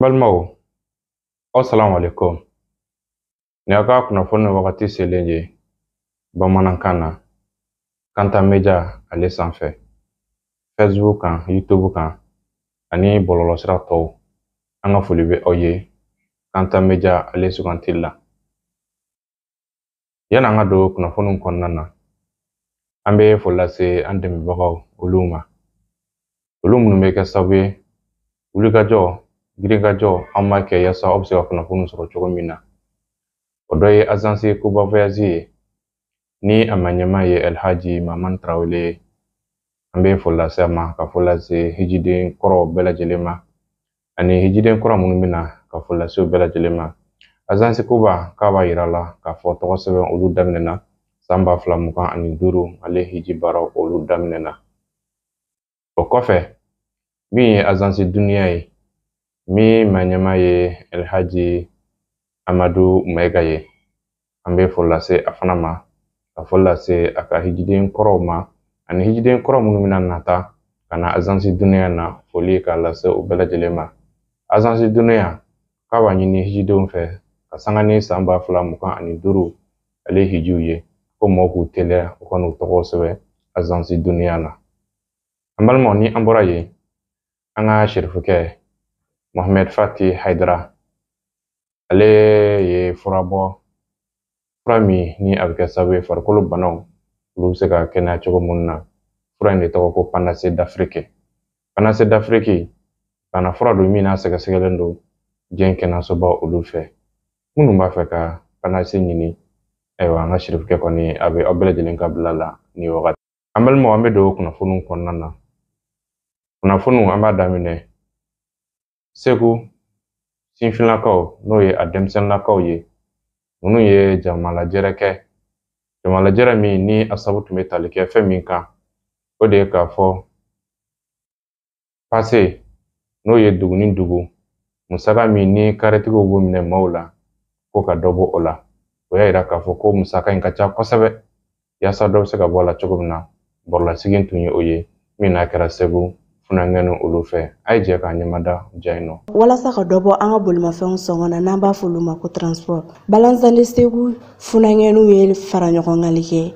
Balimaw, assalamu alaikum. Ni aka kunnafoni wagati selen ye bamanankan na Kanta Media ale sanfɛ Facebook kan, YouTube kan ani bɔlɔlɔsira tɔw. An ka foli bɛ aw ye Kanta Media ale sugantili la. Yanni an ka don kunnafoniw kɔnɔna na, an bɛ foli lase an dɛmɛbagaw olu ma. Olu minnu bɛ kɛ sababu ye wulikajɔ, giringajɔ an b'a kɛ yaasa aw bɛ se ka kunnafoniw sɔrɔ cogo min na. O dɔ ye Agence Kuba Voyage ye ni a ɲɛmaa ye Elhaji Mamani Tarawele ye. An bɛ foli lase a ma, ka foli lase hijiden kɔrɔw bɛɛ lajɛlen ma ani hijiden kura minnu bɛ na, ka foli lase u bɛɛ lajɛlen ma. Agence Kuba k'a b'a yira la k'a fɔ tɔgɔ sɛbɛn olu daminɛna san 2025 ale hiji baaraw olu daminɛna. O kɔfɛ min ye Agence Duniya ye min ɲɛmaa ye Elhaji Amadu Mayiga ye. An bɛ foli lase a fana ma, ka foli lase a ka hijiden kɔrɔw ma ani hijiden kɔrɔ minnu bɛna nata ka na Agence Duniya na, foli k'a lase u bɛɛ lajɛlen ma. Agence Duniya k'a b'a ɲini hijidenw fɛ ka sanga ni san 2025 ale hijiw ye ko mɔgɔw k'u teliya u ka n'u tɔgɔw sɛbɛn Agence Duniya na. An balimaw, ni an bɔra yen, an ka serifukɛ Mohamed Fati Haidara ale ye fura min ni a bɛ kɛ sababu ye farikolo banaw olu bɛ se ka kɛnɛya cogo minnu na. Fura in de tɔgɔ ko Panacée d'Afrique. Panacée d'Afrique bana fura don min n'a sɛgɛsɛgɛlen don diɲɛ kɛnɛyasoba olu fɛ. Minnu b'a fɛ ka Panacée ɲini, ayiwa an ka serifukɛ kɔni a bɛ aw bɛɛ lajɛlen ka bila la ni wagati. An balimaw, an bɛ don kunnafoniw kɔnɔna na. Kunnafoniw an b'a daminɛ Segu sinfinlakaw n'o ye a denmisɛnninlakaw ye. Minnu ye jamalajɛrɛ kɛ. Jamalajɛrɛ min ni a sabu tun bɛ tali kɛ fɛn min kan, o de ye k'a fɔ pase n'o ye dugu ni dugu musaka min ni karitigiw b'o minɛ maaw la ko ka dɔ bɔ o la. O y'a yira k'a fɔ ko musaka in ka ca kosɛbɛ yaasa dɔ bɛ se ka bɔ a la cogo min na. Bɔrɔlasigi tun ye o ye min n'a kɛra Segu funangɛni olu fɛ. A ye jɛ k'a ɲɛmada ja in nɔ. Walasa ka dɔ bɔ an ka bolimafɛnw sɔngɔ na n'an b'a fɔ olu ma ko transport. Balansali Segu funangɛniw ye fara ɲɔgɔngali kɛ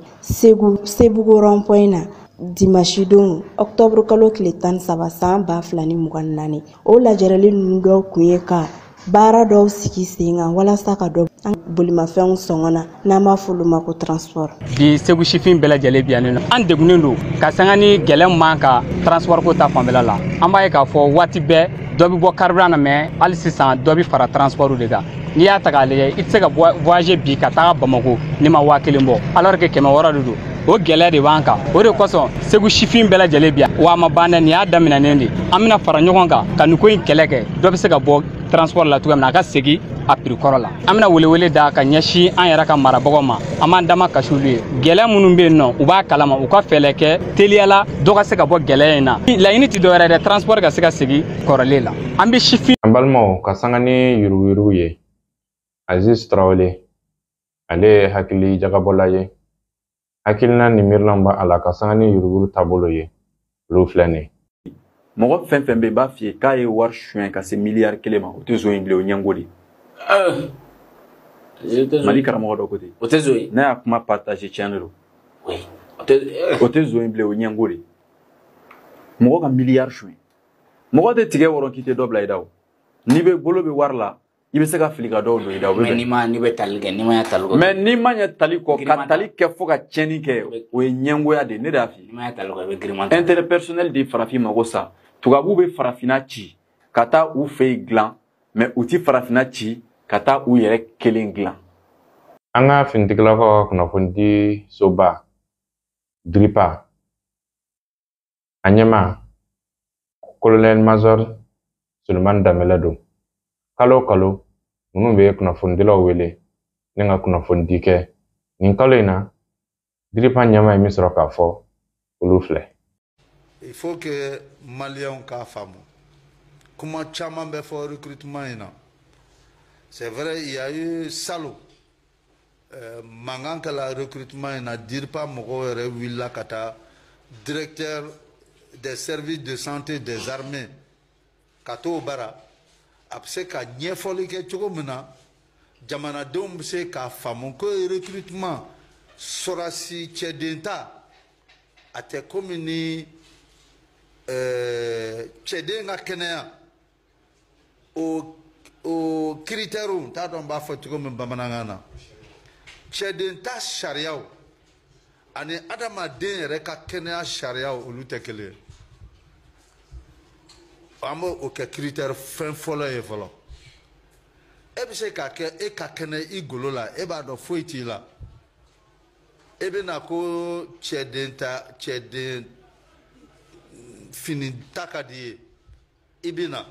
Sebugu rond-point na dimanche don octobre kalo tile 13 san 2024. O lajɛrɛli ninnu dɔw kun ye ka baara dɔw sigi sen kan walasa ka dɔ an bolimafɛnw sɔngɔ na n'an b'a fɔ olu ma ko transport. Bi Segu sifin bɛɛ lajɛlen biyannen don. An degunnen don ka sanga ni gɛlɛn man ka transport ko ta fanfɛla la. An b'a ye k'a fɔ waati bɛɛ dɔ bɛ bɔ carburant na, mais hali sisan dɔ bɛ fara transport de kan. N'i y'a ta k'a lajɛ i tɛ se ka voyager bi ka taga Bamako n'i ma 1000 bɔ, alors que 100 de don. O gɛlɛya de b'an kan. O de kosɔn Segu sifin bɛɛ lajɛlen bi yan. Wa a ma ban dɛ, nin y'a daminɛnen de. An bɛna fara ɲɔgɔn kan ka nin ko in kɛlɛ kɛ. Dɔ bɛ se ka bɔ transport la cogoya min na a ka segin a prix kɔrɔ la. An bɛna welewele da ka ɲɛsin an yɛrɛ ka marabagaw ma. An b'an dama kasi olu ye. Gɛlɛya minnu bɛ yen nɔ u b'a kalama, u ka fɛɛrɛ kɛ teliyala dɔ ka se ka bɔ gɛlɛya in na. Laɲini tɛ dɔwɛrɛ dɛ, transport ka se ka segin kɔrɔlen la. An bɛ sifin. An balimaw, ka sanga ni yuruguyurugu ye, Aziz Tarawele ale ye hakili jagabɔla ye. Hakilina ni miirilan b'a la ka sanga ni yuruguyurugu taabolo ye. Olu filɛ nin ye. Mɔgɔ fɛn fɛn bɛ yen b'a f'i ye k'a ye wari suɲɛ ka se miliyari 1 ma, o tɛ zo in bilen, o ɲɛngo de. Mali karamɔgɔ dɔ ko ten. O tɛ zo in. Ne y'a kuma partager tiɲɛ de don. O tɛ zo in bilen, o ɲɛngo de. Mɔgɔ ka miliyari suɲɛ. Mɔgɔ tɛ tigɛ wɔrɔn k'i tɛ dɔ bila i da o. N'i bɛ bolo bɛ wari la, i bɛ se ka fili ka dɔw don i da. Mais n'i bɛ tali kɛ, n'i ma ɲɛ tali kɔ. Mais n'i ma ɲɛ tali kɔ, ka tali kɛ fo ka tiɲɛni kɛ, o ye ɲɛngoya de, ne de y'a f'i ye. N'i ma ɲɛ tali kɔ, i bɛ girinman. Intérêt personnel de farafin mago sa. Tubabuw bɛ farafinna ci ka taa u fɛ yen dilan, mais u ti farafinna ci ka taa u yɛrɛ kelen dilan. An ka finitigilakaw ka kunnafonidi soba Dripa a ɲɛma Colonel Major Sulemani Danbɛlɛ don. Kalo o kalo ninnu bɛ kunnafonidilaw wele ni ka kunnafonidi kɛ. Nin kalo in na Dripa ɲɛma ye min sɔrɔ k'a fɔ olu filɛ. Il faut que Maliens k'a faamu. Kuma caman bɛ fɔ recrutement in na. C'est vrai, il y a eu salaud. Mangan kɛla recrutement in na, Dripa mɔgɔw yɛrɛ wulila ka taa directeur des services de santé des armées ka t'o bara a bɛ se ka ɲɛfɔli kɛ cogo min na jamanadenw bɛ se k'a faamu ko recrutement sɔrɔdasi cɛden ta a tɛ komi ni cɛden ka kɛnɛya o critères n t'a dɔn n b'a fɔ cogo min bamanankan na cɛden ta sariyaw ani adamaden yɛrɛ ka kɛnɛya sariyaw olu tɛ kelen ye an b'o kɛ critère fɛn fɔlɔ ye fɔlɔ e bɛ se k'a kɛ e ka kɛnɛ i golo la e b'a dɔn foyi t'i la e bɛ na ko cɛden fini ta ka di ye i bɛ na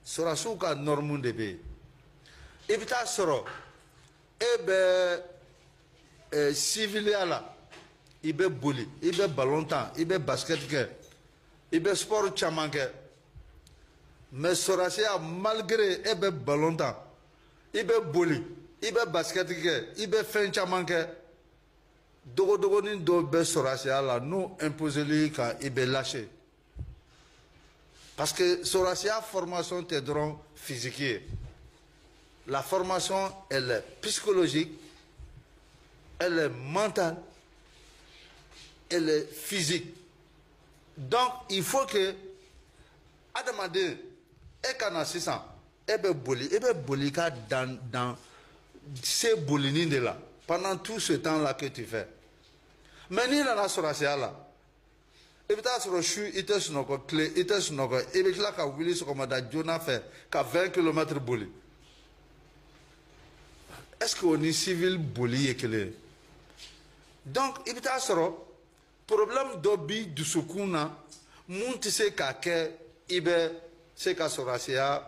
sɔrɔdasiw ka norme de bɛ yen i bɛ taa sɔrɔ e bɛ civiliya la i bɛ boli i bɛ ballon tan i bɛ basket kɛ i bɛ sport caman kɛ mais sɔrɔdasiya malgré e bɛ ballon tan i bɛ boli i bɛ basket kɛ i bɛ fɛn caman kɛ dogodogonin dɔw bɛ sɔrɔdasiya la n'u imposeli kan i bɛ lâcher parce que sɔrɔdasiya formation tɛ dɔrɔn physique ye la formation elle est psychologique elle est mentale elle est physique donc il faut que adamaden e ka na sisan e bɛ boli ka dans se bolinin de la pendant tout ce temps là que tu fais mais n'i nana sɔrɔdasiya la i bɛ taa sɔrɔ su i tɛ sunɔgɔ tile i tɛ sunɔgɔ i bɛ tila ka wuli sɔgɔmada joona fɛ ka 20 km boli est-ce que o ni civil boli ye kelen ye donc i bɛ taa sɔrɔ problème dɔ bi dusukun na mun tɛ se k'a kɛ i bɛ se ka sɔrɔdasiya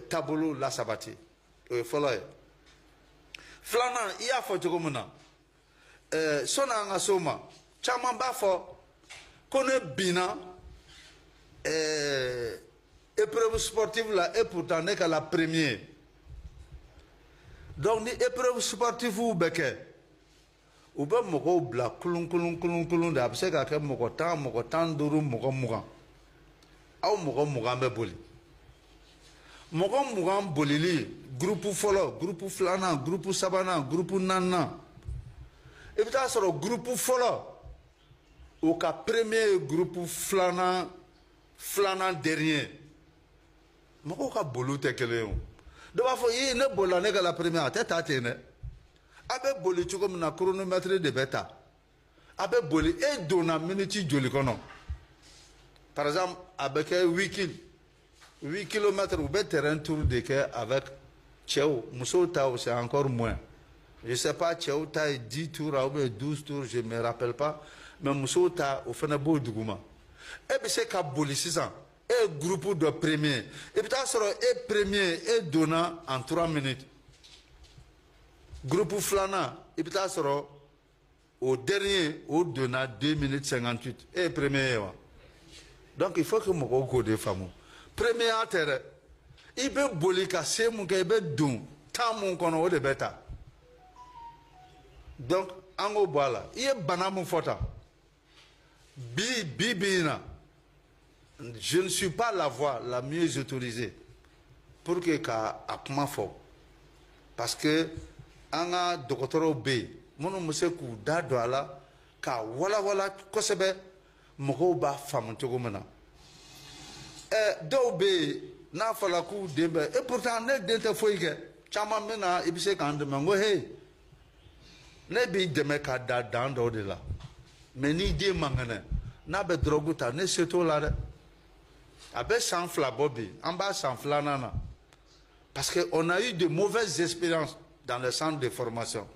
taabolo lasabati o ye fɔlɔ ye filanan i y'a fɔ cogo min na sɔnni an ka se o ma caman b'a fɔ ko ne binna épreuve sportive la et pourtant ne kɛra premier donc ni épreuve sportive bɛ kɛ u bɛ mɔgɔw bila kulun de a bɛ se ka kɛ mɔgɔ 10 mɔgɔ 15 mɔgɔ 20 aw mɔgɔ 20 bɛ boli mɔgɔ 20 bolili groupe fɔlɔ groupe filanan groupe sabanan groupe naaninan i bɛ taa sɔrɔ groupe fɔlɔ o ka premier groupe filanan dernier mɔgɔw ka boliw tɛ kelen ye o dɔ b'a fɔ ne bolila ne kɛra premier a tɛ taa ten dɛ a bɛ boli cogo min na chronomètre de bɛ ta a bɛ boli e donna minute joli kɔnɔ par exemple a bɛ kɛ 8 kilomètres u bɛ terrain tour de kɛ avec cɛw musow ta c'est encore moins je sais pas cɛw ta ye 10 tours ou bien 12 tours je me rappelle pas mais musow ta o fana b'o duguma e bɛ se ka boli sisan e groupe de premier i bɛ taa sɔrɔ e premier e donna en 3 minutes groupe filanan i bɛ taa sɔrɔ o dernier o donna 2 minutes 58 e ye premier ye wa donc il faut que mɔgɔw k'o de faamu premier ya tɛ dɛ i bɛ boli ka se mun kɛ i bɛ don temps mun kɔnɔ o de bɛ ta donc an k'o bɔ a la i ye bana mun fɔ tan bi in na je ne suis pas la voix la mieux autorisée pour que ka a kuma fɔ parce que an ka dɔgɔtɔrɔw bɛ yen minnu bɛ se k'u da don a la ka walawala kosɛbɛ mɔgɔw b'a faamu cogo min na dɔw bɛ yen n'a fɔra k'u den bɛ et pourtant ne den tɛ foyi kɛ caman bɛ na i bɛ se k'an dɛmɛ n ko hey ne b'i dɛmɛ ka da dan dɔw de la mais n'i den man kɛnɛ n'a bɛ drogue ta ne se t'o la dɛ a bɛ san 2 bɔ bi an b'a san 2nan na parce que on a eu de mauvaises expériences dans les centres de formation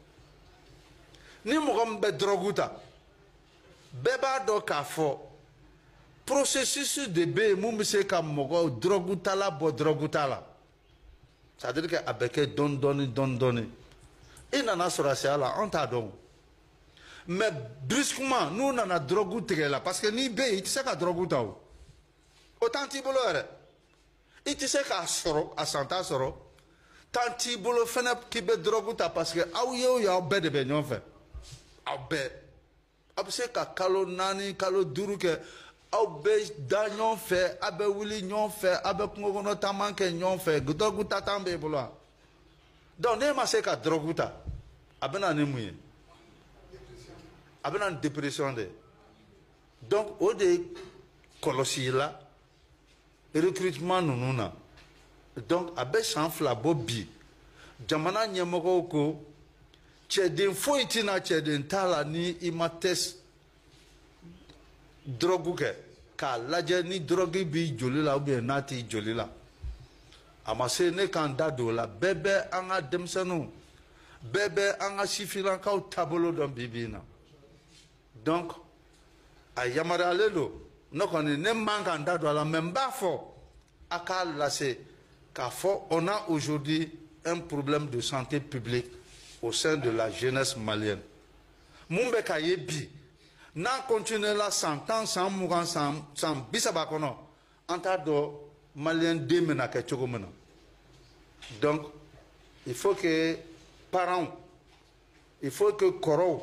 ni mɔgɔ min bɛ drogue ta bɛɛ b'a dɔn k'a fɔ processus de bɛ yen mun bɛ se ka mɔgɔ drogue tala bɔ drogue ta la c'est à dire que a bɛ kɛ dɔɔni i nana sɔrɔdasiya la an t'a dɔn mais brusquement n'u nana drogue tigɛ la parce que n'i bɛ yen i tɛ se ka drogue ta o temps t'i bolo yɛrɛ i tɛ se k'a sɔrɔ a san t'a sɔrɔ temps t'i bolo fɛnɛ k'i bɛ drogue ta parce que aw ye o ye aw bɛɛ de bɛ ɲɔgɔn fɛ aw bɛɛ a bɛ se ka kalo 4 kalo 5 kɛ aw bɛ da ɲɔgɔn fɛ a bɛ wuli ɲɔgɔn fɛ a bɛ kungo kɔnɔ taama kɛ ɲɔgɔn fɛ drogue ta t'an b'e bolo wa donc n'e ma se ka drogue ta a bɛ na ni mun ye a bɛ na ni dépression de donc o de kɔlɔsi la recrutement ninnu na donc a bɛ san 2 bɔ bi jamana ɲɛmɔgɔw ko cɛden foyi tɛna cɛden t'a la ni i ma test drogue kɛ k'a lajɛ ni drogue b'i joli la ou bien n'a t'i joli la a ma se ne k'an da don o la bɛɛ bɛ an ka denmisɛnninw bɛɛ bɛ an ka sifinnakaw taabolo dɔn bi bi in na donc a yamaruyalen don ne kɔni ne man k'an da don a la mais n b'a fɔ a k'a lase k'a fɔ on a aujourd'hui un problème de santé publique au sein de la jeunesse malienne mun bɛ ka ye bi n'a continué la 100 ans 120 san 30 kɔnɔ an t'a dɔn malien den bɛna kɛ cogo min na donc il faut que parents il faut que kɔrɔw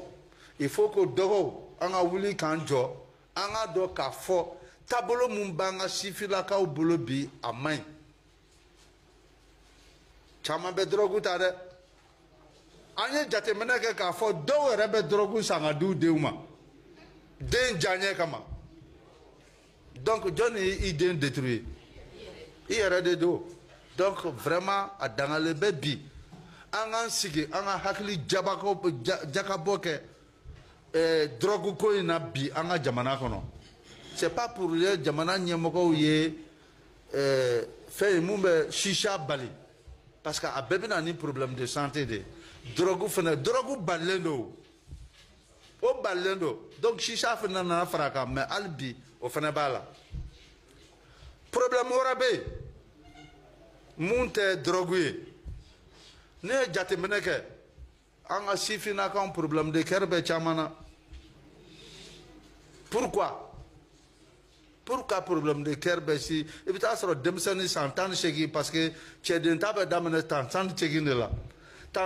il faut que dɔgɔw an ka wuli k'an jɔ an ka dɔn k'a fɔ taabolo mun b'an ka sifinnakaw bolo bi a man ɲi caman bɛ drogue ta dɛ an ye jateminɛ kɛ k'a fɔ dɔw yɛrɛ bɛ drogue san ka di u denw ma den diyaɲɛ kama donc jɔn y'i den détruire i yɛrɛ de don donc vraiment a dangalen bɛ bi an k'an sigi an ka hakili jakabɔ kɛ drogue ko in na bi an ka jamana kɔnɔ c'est pas pour les jamana ɲɛmɔgɔw ye fɛn mun bɛ shisha bali parce que a bɛɛ bɛ na ni problème de santé de drogue fana drogue balilen don o balilen don donc shisha fana nana fara kan mais hali bi o fana b'a la problème wɛrɛ bɛ yen mun tɛ drogue ye ne ye jateminɛ kɛ an ka sifinnakaw problème de cœur bɛ caman na pourquoi problème de cœur bɛ si i bɛ taa sɔrɔ denmisɛnnin san 18 parce que cɛden ta bɛ daminɛ san 18 de la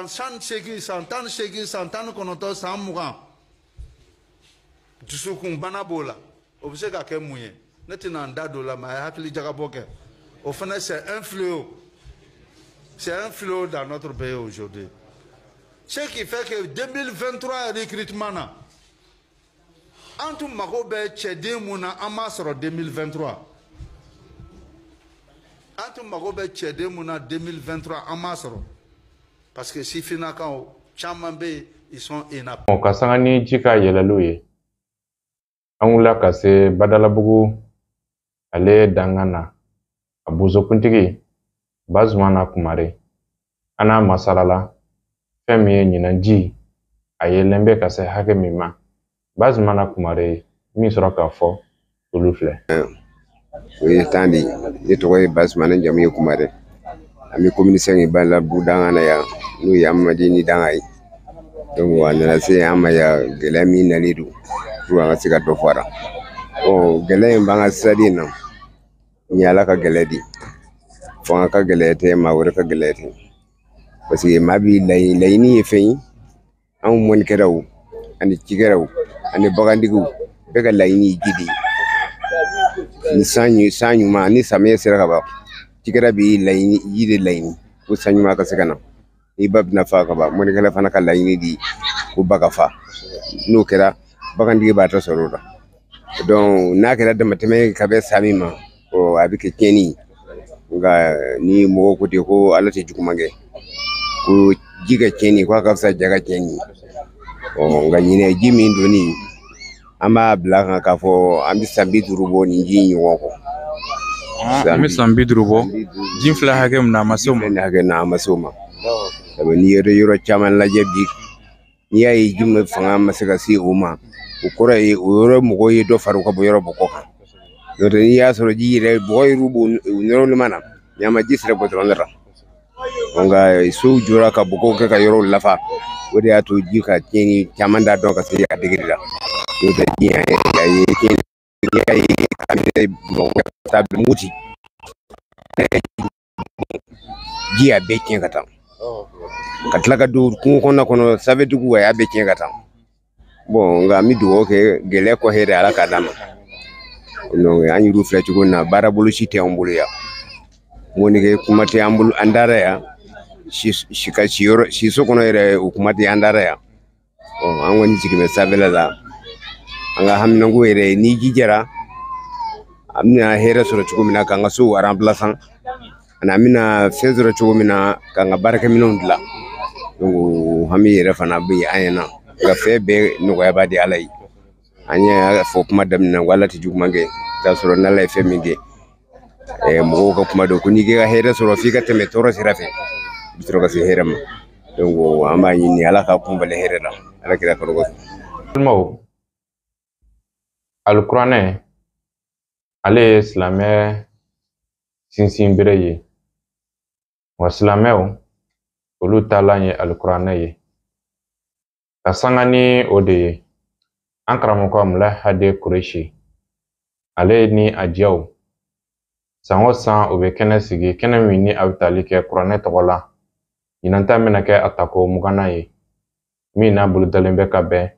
san 18 san 18 san 19 san 20 dusukunbana b'o la o bɛ se ka kɛ mun ye ne tɛna n da don o la mais a ye hakili jagabɔ kɛ o fana c'est un fléau dans notre pays aujourd'hui ce qui fait que 2023 recrutement na an tun mago bɛ cɛden mun na an m'a sɔrɔ 2023 an tun mago bɛ cɛden mun na 2023 an m'a sɔrɔ parce que sifinnakaw caman bɛ yen ils sont inaptes. Ka sanga ni ji ka yɛlɛliw ye an wulila ka se Badalabugu ale dangan na a bozokuntigi Bazumana Kumare an n'a masalala fɛn min ye ɲinan ji a yɛlɛlen bɛ ka se hakɛ min ma Bazumana Kumare min sɔrɔ k'a fɔ olu filɛ. O ye tan de ne tɔgɔ ye Bazumana jamu ye Kumare an bɛ communication kɛ Badalabugu dangan na yan n'o ye Amadi ni danga ye donc a nana se an ma yan gɛlɛya min nalen don pour an ka se ka dɔ fara gɛlɛya in b'an ka stade in na ni Ala ka gɛlɛya de fo an ka gɛlɛya tɛ maa wɛrɛ ka gɛlɛya tɛ parce que maa bi laɲini ye fɛn ye anw mɔnikɛlaw ani cikɛlaw ani bagantigiw bɛɛ ka laɲini ye ji de ye ni san ɲuman ni samiyɛ sera ka ban cikɛla bɛ laɲini ji de laɲini ko san ɲuman ka se ka na ni ba bɛna fa ka ban mɔnikɛla fana ka laɲini de ko ba ka fa n'o kɛra bagantigi b'a ta sɔrɔ o la donc n'a kɛra damatɛmɛ ka bɛ sa min ma a bɛ kɛ tiɲɛni nka ni mɔgɔw ko ten ko Ala tɛ juguman kɛ ko ji ka tiɲɛni ko a ka fisa ja ka tiɲɛni nka ɲinɛ ji min donni an b'a bila kan k'a fɔ an bɛ san 50 bɔ nin ji in ɲɔgɔn kɔ. An bɛ san 50 bɔ ji filɛ hakɛ min na a ma se o ma. Hakɛ na a ma se o ma sabu n'i ye yɔrɔ caman lajɛ bi n'i y'a ye ji min fanga ma se ka se o ma o kɔrɔ ye o yɔrɔ mɔgɔw ye dɔ fara u ka bɔ yɔrɔ bɔ kɔ kan n'o tɛ n'i y'a sɔrɔ ji yɛrɛ bɔgɔ yɛrɛ b'o nɔrɔlima na ɲama ji sera gudɔrɔn la nka sow jɔra ka bɔgɔw kɛ ka yɔrɔw lafa o de y'a to ji ka tiɲɛni caman da dɔn ka se a degeli la n'o tɛ ji y'a ye tiɲɛni y'a ye a minɛ mɔgɔ ta bɛ muti ji a bɛɛ tiɲɛ ka taa ka tila ka don kungo kɔnɔ safetigiw a y'a bɛɛ tiɲɛ ka taa bon nka an bɛ dugawu kɛ gɛlɛya kɔ hɛrɛ Ala k'a d'a ma non an yiru fila cogo na baara bolo si tɛ an bolo ya moni ke kuma tɛ an bolo an dara ya si ka si so kɔnɔ yɛrɛ o kuma tɛ an dara ya an kɔni jigin bɛ sanfɛla la an ka haminanko yɛrɛ ni ji jɛra an bɛna hɛrɛ sɔrɔ cogo min na k'an ka so remplaçant ani an bɛna fɛn sɔrɔ cogo min na k'an ka baarakɛminɛnw dilan donc hami yɛrɛ fana bɛ an ɲɛna nka fɛn bɛɛ nɔgɔya b'a di ala ye an y'a fɔ kuma daminɛ ko ala tɛ juguman kɛ k'a sɔrɔ n'ala ye fɛn min kɛ mɔgɔw ka kuma dɔn ko n'i ka hɛrɛ sɔrɔ f'i ka tɛmɛ tɔɔrɔ sira fɛ i bɛ sɔrɔ ka se hɛrɛ ma donc an b'a ɲini ala ka kunbali hɛrɛ la ala kira kɔrɔ balimaw alikuranɛ ale ye silamɛ sinsin bere ye wa silamɛw olu taalan ye alikuranɛ ye ka sanga ni o de ye an karamɔgɔ Mula Hade Kureshi ale ni a diyaw san o san u bɛ kɛnɛ sigi kɛnɛ min ni a bɛ tali kɛ kuranɛ tɔgɔ la ɲinanta bɛna kɛ a tako 20nan ye min n'a bolo dalen bɛ ka bɛn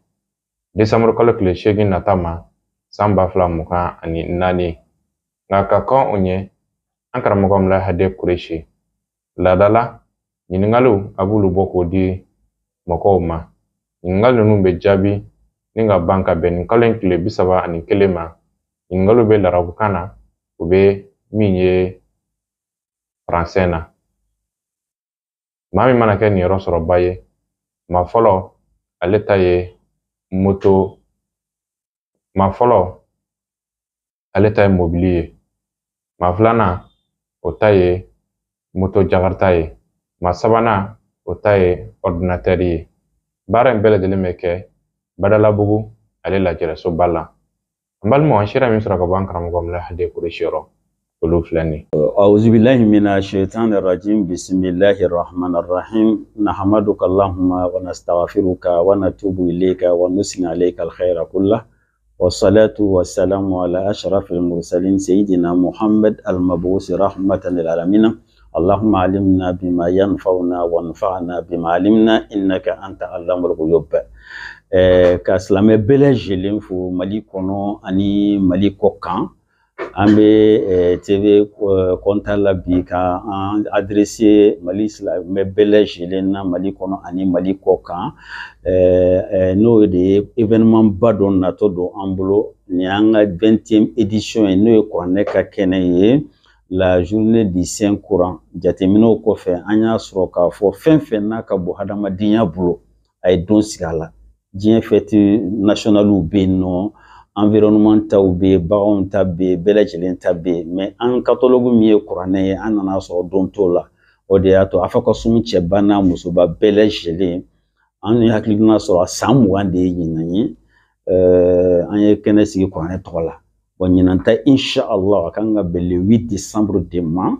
desanburu kalo tile 8 nata ma san 2024 nka ka kan o ɲɛ an karamɔgɔ Mula Hade Kureshi laadala ɲininkaliw a b'olu bɔ k'o di mɔgɔw ma ɲininkali ninnu bɛ jaabi ni ka ban ka bɛn nin kalo in tile 31 ma ɲininkaliw bɛ larabukan na u bɛ min ye faransɛ na maa min mana kɛ niyɔrɔ sɔrɔba ye maa fɔlɔ ale ta ye moto maa fɔlɔ ale ta ye mobili ye maa filanan o ta ye moto jakarta ye maa sabanan o ta ye ordinateur ye baara in bɛɛ lajɛlen bɛ kɛ Badalabugu ale lajɛrɛsoba la an balimaw an sera min sɔrɔ ka bɔ an karamɔgɔ Mula Hade Kureshi yɔrɔ olu filɛ nin أعوذ بالله من الشيطان الرجيم بسم الله الرحمن الرحيم نحمدك اللهم ونستغفرك ونتوب إليك ونثني عليك الخير كله والصلاة والسلام على أشرف المرسلين سيدنا محمد المبعوث رحمة للعالمين اللهم علمنا بما ينفعنا وانفعنا بما علمنا إنك أنت علام الغيوب ka silamɛ bɛɛ lajɛlen fo Mali kɔnɔ ani Mali kɔ kan an bɛ TV kɔntan la bi ka an adresse Mali silamɛ bɛɛ lajɛlen na Mali kɔnɔ ani Mali kɔ kan n'o de ye événement ba dɔ natɔ don an bolo ni an ka 20e édition ye n'o ye kuranɛ ka kɛnɛ ye la journée du Saint Coran jateminɛw kɔfɛ an y'a sɔrɔ k'a fɔ fɛn fɛn n'a ka bon hadamadenya bolo a ye don sigi a la diɲɛ fête nationale bɛ yen nɔ environnement taw bɛ yen baganw ta bɛ yen bɛɛ lajɛlen ta bɛ yen mais an catholique min ye kuranɛ ye an nana sɔrɔ don t'o la o de y'a to afa ka sun cɛba n'a musoba bɛɛ lajɛlen an ye hakilina sɔrɔ san 20 de ye ɲinan ye an ye kɛnɛ sigi kuranɛ tɔgɔ la bon ɲinan ta inshallah a kan ka bɛn le 8 décembre de ma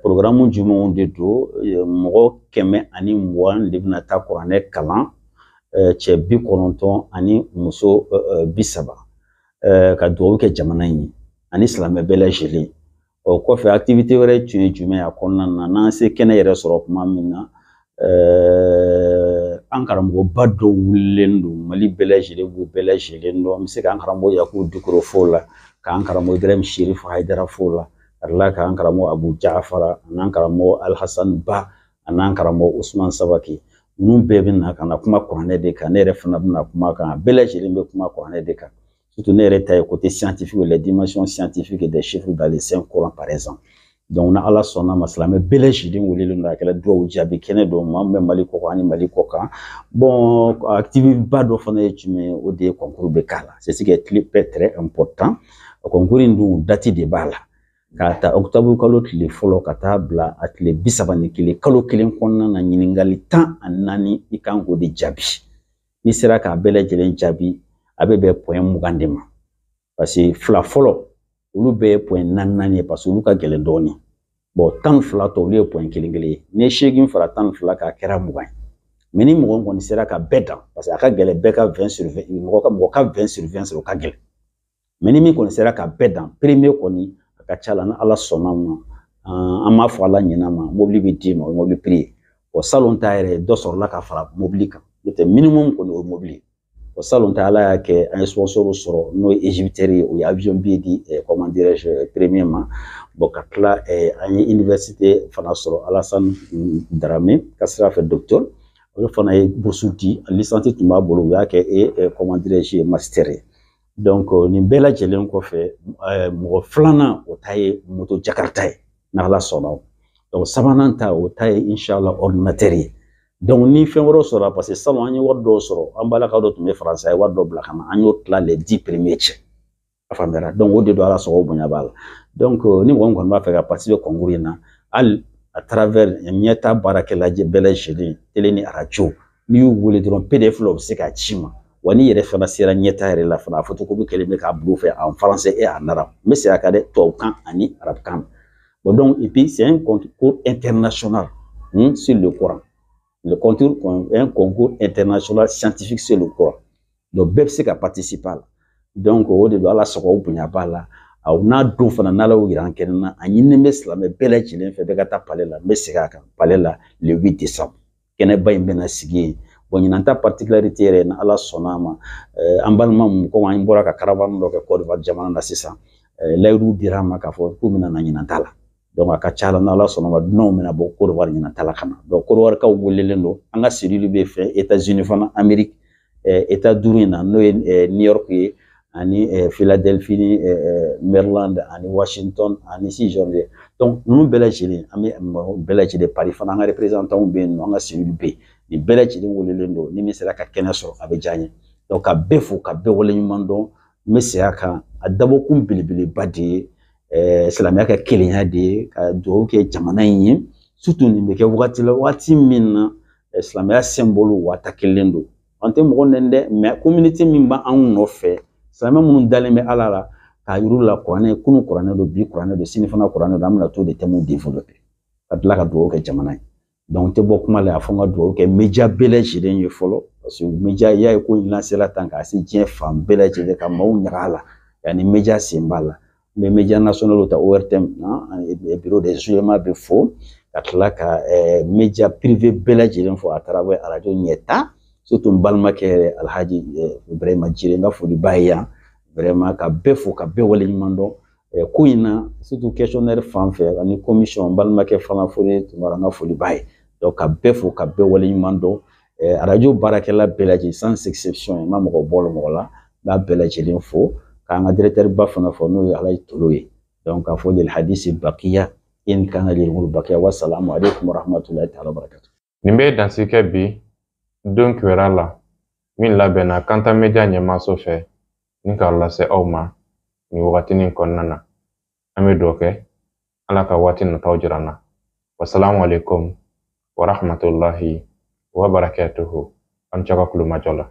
programme jumɛnw de don mɔgɔ 120 de bɛna taa kuranɛ kalan cɛ 90 ani muso 30 ka dugawu kɛ jamana in ye ani silamɛ bɛɛ lajɛlen o kɔfɛ activité wɛrɛ tun ye jumɛn a kɔnɔna na n'an se kɛnɛ yɛrɛ sɔrɔ kuma min na an karamɔgɔba dɔ wulilen don Mali bɛɛ lajɛlen b'u bɛɛ lajɛlen dɔn an bɛ se k'an karamɔgɔ Yakubu Dukoro fo la k'an karamɔgɔ Ibrahim Sheriff Haidara fo la ka tila k'an karamɔgɔ Abu Jafara an'an karamɔgɔ Alhassan Ba an'an karamɔgɔ Usman Sabaki ninnu bɛɛ bɛ na ka na kuma kuranɛ de kan ne yɛrɛ fana bɛna kuma kan bɛɛ lajɛlen bɛ kuma kuranɛ de kan surtout ne yɛrɛ ta ye côté scientifique les dimensions scientifiques des chiffres dans les 5 Corans par exemple donc na ala sɔnna ma silamɛ bɛɛ lajɛlen welelen don a kɛra duwawu jaabi kɛnɛ don maa min bɛ Mali kɔ kan ani Mali kɔ kan bon activité ba dɔ fana ye jumɛn o de ye concours bɛ k'a la c'est ce qui est très important concours in dun date de b'a la k'a ta octobre kalo tile fɔlɔ ka taa bila a tile 31 kalo kelen kɔnɔna na ɲininkali 14 i kan k'o de jaabi n'i sera k'a bɛɛ lajɛlen jaabi a bɛ bɛn point 20 de ma parce que fila fɔlɔ olu bɛɛ ye point 4 ye parce que olu ka gɛlɛn dɔɔni bon 12 tɔ olu ye point 1 ye ni 8 fara 12 k'a kɛra 20 ye mais ni mɔgɔ kɔni sera ka bɛɛ dan parce que a ka gɛlɛn bɛɛ ka 20/20 mɔgɔ ka 20/20 sɔrɔ o ka gɛlɛn mais ni min kɔni sera ka bɛɛ dan premier kɔni ka ca la ni ala sɔnna ma an m'a fɔ ala ɲɛna ma mobili bɛ d'i ma o ye mobili prix ye o salon ta yɛrɛ dɔ sɔrɔla ka fara mobili kan n'o tɛ minimum kɔni o ye mobili o salon ta ala y'a kɛ an ye sponsor sɔrɔ n'o ye Égyptaire ye o ye avion bi di comment dirais-je premièrement bon ka tila an ye université fana sɔrɔ Alassane Dramé ka sira fɛ docteur o fana ye bourse di licence tun b'a bolo u y'a kɛ comment dirais-je master ye donc nin bɛɛ lajɛlen kɔfɛ mɔgɔ filanan o ta ye moto Jakarta ye n'Ala sɔnna donc sabanan ta o ta ye inchallah ordinateur ye donc ni fɛn wɛrɛ sɔrɔ parce que salon an ye wari dɔw sɔrɔ an balakaw dɔ tun bɛ faransa ye wari dɔ bila ka na an y'o tila les 10 premiers cɛ a faamuyara donc o de don Ala sɔgɔ bonya b'a la donc ni mɔgɔ kɔni b'a fɛ ka participer concours in na hali à travers ɲɛta baarakɛla bɛɛ lajɛlen télé ni radio n'i y'u wele dɔrɔn PDF la u bɛ se k'a ci ma wa n'i yɛrɛ fana sera ɲɛta yɛrɛ la fana a photocopie kɛlen bɛ k'a bila u fɛ en français et en arabe n bɛ segin a kan dɛ tubabukan ani arabekan bon donc et puis c'est un concours international sur le Coran. Le concours est un concours international scientifique sur le Coran. Donc, bɛɛ bɛ se ka participer a la. Donc, o de don Ala sɔgɔ bonya b'a la. Aw n'a don fana n'Ala y'o yira an kɛnɛ na, a ɲinilen bɛ silamɛ bɛɛ lajɛlen fɛ bɛɛ ka taa palais la. N bɛ segin a kan palais la le 8 décembre. Kɛnɛba in bɛna sigi yen. Bon, ɲinan ta particularité yɛrɛ ni Ala sɔnna a ma. An balima mun komi an bɔra ka caravane dɔ kɛ Côte d'Ivoire jamana na sisan, layidu dira an ma k'a fɔ k'u bɛna na ɲinan ta la. Donc a ka ca la n'Ala sɔnna ma dunanw bɛna bɔ Côte d'Ivoire ɲinan ta la ka na. Donc Côte d'Ivoire kaw welelen don an ka cellule bɛ fɛn États-Unis fana Amérique État duuru in na n'o ye New York ye ani Philadelphie ni Maryland ani Washington ani si genre donc ninnu bɛɛ lajɛlen an bɛ bɛɛ lajɛlen Paris fana an ka représentants bɛ yen nɔ an ka cellule bɛ yen nin bɛɛ lajɛlen welelen don ni min sera ka kɛnɛ sɔrɔ a bɛ diya n ye donc ka bɛɛ fo ka bɛɛ waleɲuman dɔn n bɛ segin a kan a dabɔkun belebeleba de ye silamɛya ka kelenya de ye ka dugawu kɛ jamana in ye surtout nin bɛ kɛ wagati la wagati min na silamɛya symbole wata kelen don an tɛ mɔgɔ nɛni dɛ mais communauté min b'anw nɔfɛ silamɛ minnu dalen bɛ Ala la k'a yir'u la kuranɛ kunun kuranɛ don bi kuranɛ don sini fana kuranɛ don an bɛna t'o de thèmes développer ka tila ka dugawu kɛ jamana ye donc n tɛ bɔ kuma la a fɔ n ka dugawu kɛ média bɛɛ lajɛlen ye fɔlɔ parce que média i y'a ye ko in lancera tan k'a se diɲɛ fan bɛɛ lajɛlen ka maaw ɲaga a la yanni média sen b'a la mais média national ta ORTM bureau des UEMA bɛ fo ka tila ka média privé bɛɛ lajɛlen fo à travers radio ɲɛta surtout n balimakɛ yɛrɛ Alhaji Ibrahima Jire n ka foliba ye yan vraiment ka bɛɛ fo ka bɛɛ waleɲuman dɔn ko in na surtout questionnaire fan fɛ ani commission n balimakɛ fana foli tuma n ka foliba ye donc ka bɛɛ fo ka bɛɛ waleɲuman dɔn radio baarakɛla bɛɛ lajɛlen sans exception n ma mɔgɔ bɔ mɔgɔ la n b'a bɛɛ lajɛlen fo k'an ka directeur ba fana fɔ n'o ye Alaji Tolo ye donc k'a fɔ lil hadisi baqiya in kana lil umuri baqiya wassalamu alaikum warahmatullahi ta'ala wabarakatuh. Nin bɛ dansigi kɛ bi don kibaruya la min labɛnna Kanta Media ɲɛmaaso fɛ ni k'a lase aw ma nin wagatinin kɔnɔna na an bɛ dugawu kɛ Ala ka waati nataw jira an na wassalamu alaikum warahmatullahi wabarakatuhu an cɛ ka kulomajɔ la.